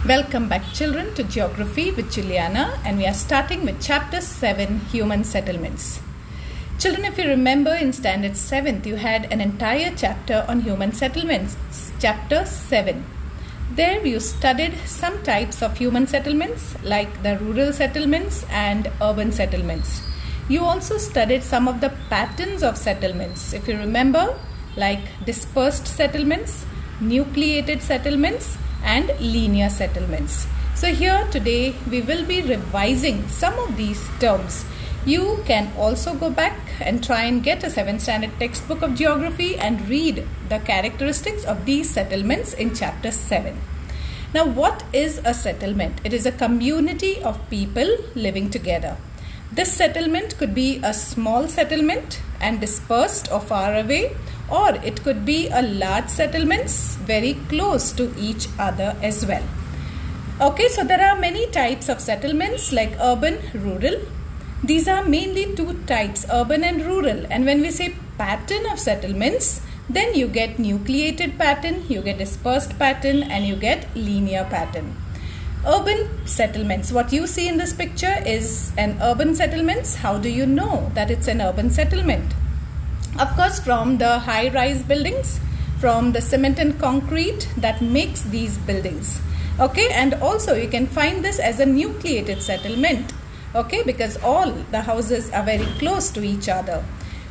Welcome back, children, to Geography with Juliana, and we are starting with Chapter 7, Human Settlements. Children, if you remember in Standard 7th, you had an entire chapter on human settlements, Chapter 7. There you studied some types of human settlements like the rural settlements and urban settlements. You also studied some of the patterns of settlements, if you remember, like dispersed settlements, nucleated settlements, and linear settlements. So here today we will be revising some of these terms. You can also go back and try and get a 7th standard textbook of geography and read the characteristics of these settlements in chapter 7. Now, what is a settlement? It is a community of people living together. This settlement could be a small settlement and dispersed or far away, or it could be a large settlements very close to each other as well. Okay, so there are many types of settlements like urban, rural. These are mainly two types, urban and rural. And when we say pattern of settlements, then you get nucleated pattern, you get dispersed pattern, and you get linear pattern. Urban settlements, what you see in this picture is an urban settlements. How do you know that it's an urban settlement? Of course, from the high-rise buildings, from the cement and concrete that makes these buildings. Okay, and also you can find this as a nucleated settlement. Okay, because all the houses are very close to each other.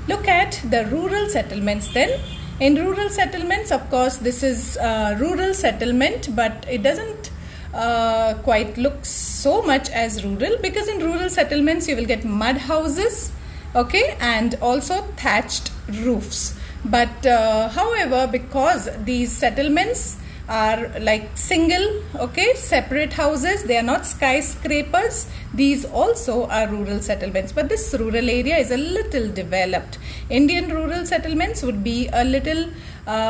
Look at the rural settlements then. In rural settlements, of course, this is a rural settlement, but it doesn't quite look so much as rural, because in rural settlements you will get mud houses, okay, and also thatched roofs. But however, because these settlements are like single, okay, separate houses, they are not skyscrapers, these also are rural settlements, but this rural area is a little developed. Indian rural settlements would be a little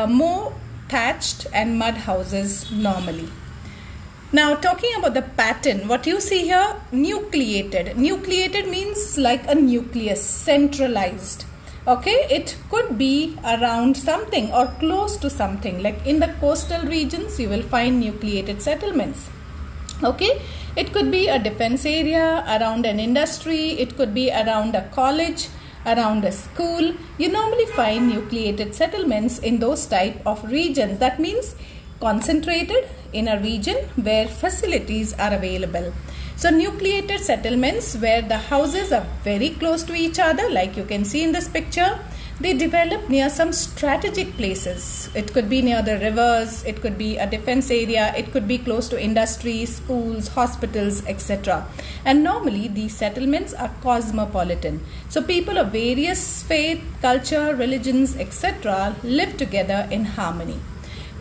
more thatched and mud houses normally. Now, talking about the pattern, what you see here, nucleated. Nucleated means like a nucleus, centralized. Okay, it could be around something or close to something. Like in the coastal regions, you will find nucleated settlements. Okay, it could be a defense area, around an industry, it could be around a college, around a school. You normally find nucleated settlements in those type of regions. That means concentrated in a region where facilities are available. So nucleated settlements where the houses are very close to each other, like you can see in this picture, they develop near some strategic places. It could be near the rivers, it could be a defense area, it could be close to industries, schools, hospitals, etc. And normally these settlements are cosmopolitan. So people of various faith, culture, religions, etc. live together in harmony.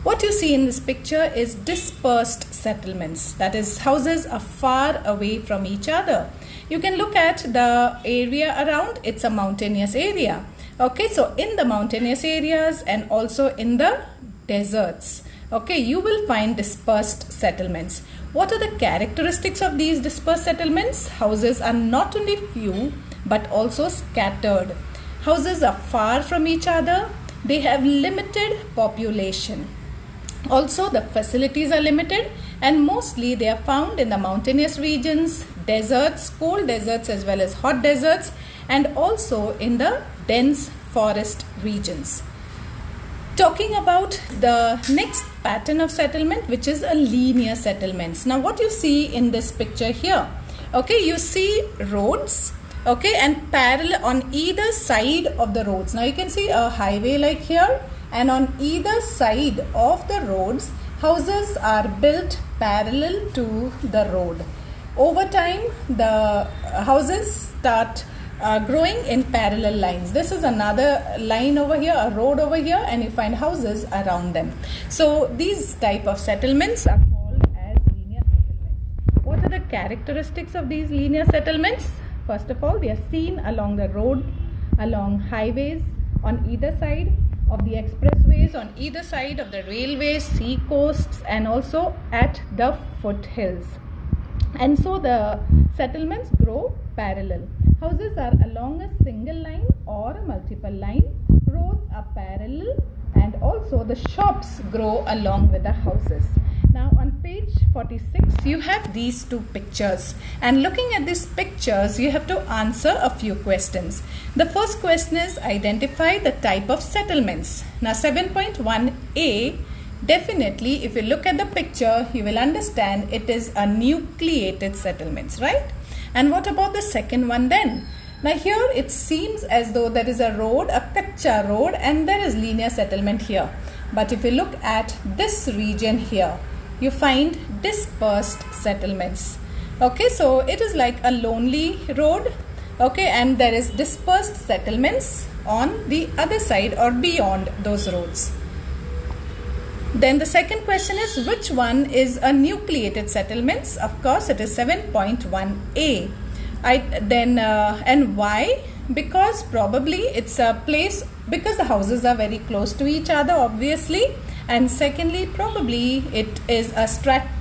What you see in this picture is dispersed settlements. That is, houses are far away from each other. You can look at the area around, it's a mountainous area. Okay, so in the mountainous areas and also in the deserts, okay, you will find dispersed settlements. What are the characteristics of these dispersed settlements? Houses are not only few but also scattered. Houses are far from each other. They have limited population. Also, the facilities are limited, and mostly they are found in the mountainous regions, deserts, cold deserts as well as hot deserts, and also in the dense forest regions. Talking about the next pattern of settlement, which is a linear settlements. Now, what you see in this picture here, okay, you see roads, okay, and parallel on either side of the roads. Now, you can see a highway like here, and on either side of the roads, houses are built parallel to the road. Over time, the houses start growing in parallel lines. This is another line over here, a road over here, and you find houses around them. So these type of settlements are called as linear settlements. What are the characteristics of these linear settlements? First of all, they are seen along the road, along highways, on either side of the expressways, on either side of the railways, sea coasts, and also at the foothills. And so the settlements grow parallel. Houses are along a single line or a multiple line. Roads are parallel, and also the shops grow along with the houses. Now on page 46, you have these two pictures, and looking at these pictures you have to answer a few questions. The first question is identify the type of settlements. Now 7.1a, definitely if you look at the picture you will understand it is a nucleated settlements, right? And what about the second one then? Now here it seems as though there is a road, a kacha road, and there is linear settlement here. But if you look at this region here, you find dispersed settlements. Okay, so it is like a lonely road, okay, and there is dispersed settlements on the other side or beyond those roads. Then the second question is, which one is a nucleated settlements? Of course it is 7.1a. And why? Because probably it's a place, because the houses are very close to each other obviously, and secondly probably it is a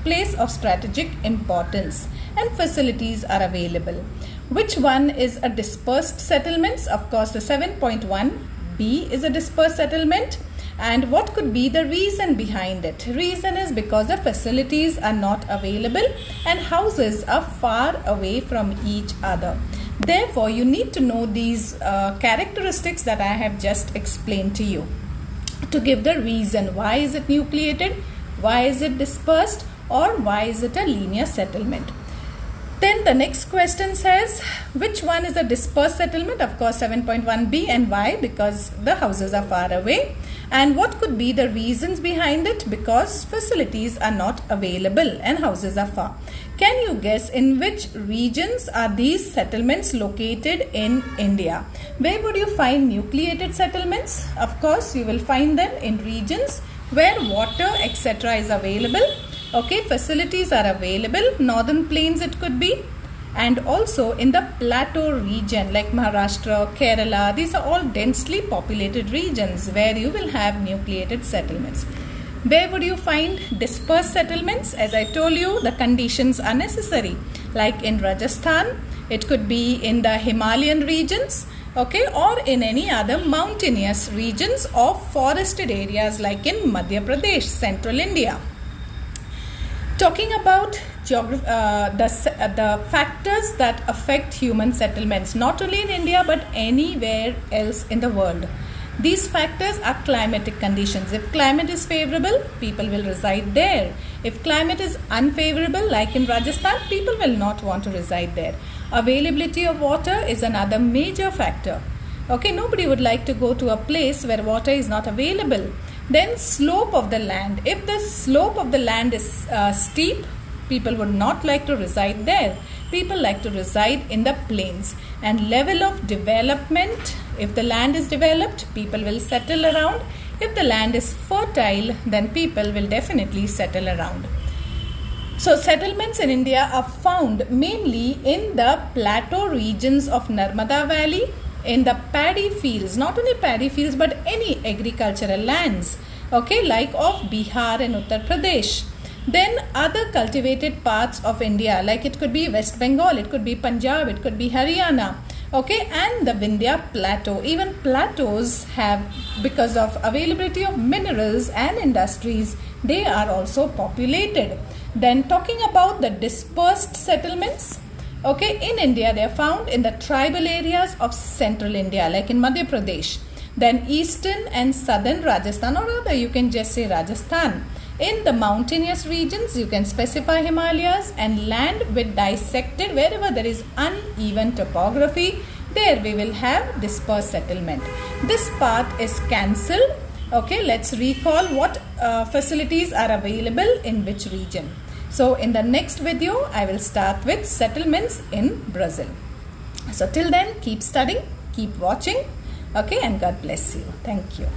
place of strategic importance and facilities are available. Which one is a dispersed settlements? Of course the 7.1b is a dispersed settlement. And what could be the reason behind it? Reason is because the facilities are not available and houses are far away from each other. Therefore, you need to know these characteristics that I have just explained to you to give the reason. Why is it nucleated? Why is it dispersed? Or why is it a linear settlement? Then the next question says, which one is a dispersed settlement? Of course 7.1b. And why? Because the houses are far away. And what could be the reasons behind it? Because facilities are not available and houses are far. Can you guess in which regions are these settlements located in India? Where would you find nucleated settlements? Of course you will find them in regions where water etc. is available. Okay, facilities are available. Northern plains it could be, and also in the plateau region like Maharashtra, Kerala. These are all densely populated regions where you will have nucleated settlements. Where would you find dispersed settlements? As I told you, the conditions are necessary. Like in Rajasthan, it could be in the Himalayan regions, okay, or in any other mountainous regions or forested areas like in Madhya Pradesh, central India. Talking about the factors that affect human settlements, not only in India but anywhere else in the world. These factors are climatic conditions. If climate is favorable, people will reside there. If climate is unfavorable, like in Rajasthan, people will not want to reside there. Availability of water is another major factor. Okay, nobody would like to go to a place where water is not available. Then slope of the land. If the slope of the land is steep, people would not like to reside there. People like to reside in the plains. And level of development. If the land is developed, people will settle around. If the land is fertile, then people will definitely settle around. So settlements in India are found mainly in the plateau regions of Narmada Valley, in the paddy fields, not only paddy fields but any agricultural lands, okay, like of Bihar and Uttar Pradesh. Then other cultivated parts of India, like it could be West Bengal, it could be Punjab, it could be Haryana, okay, and the Vindhya plateau. Even plateaus have, because of availability of minerals and industries, they are also populated. Then talking about the dispersed settlements, okay, in India they are found in the tribal areas of central India, like in Madhya Pradesh. Then eastern and southern Rajasthan, or rather you can just say Rajasthan. In the mountainous regions, you can specify Himalayas, and land with dissected, wherever there is uneven topography, there we will have dispersed settlement. This path is cancelled. Okay, let's recall what facilities are available in which region. So in the next video, I will start with settlements in Brazil. So till then, keep studying, keep watching, okay, and God bless you. Thank you.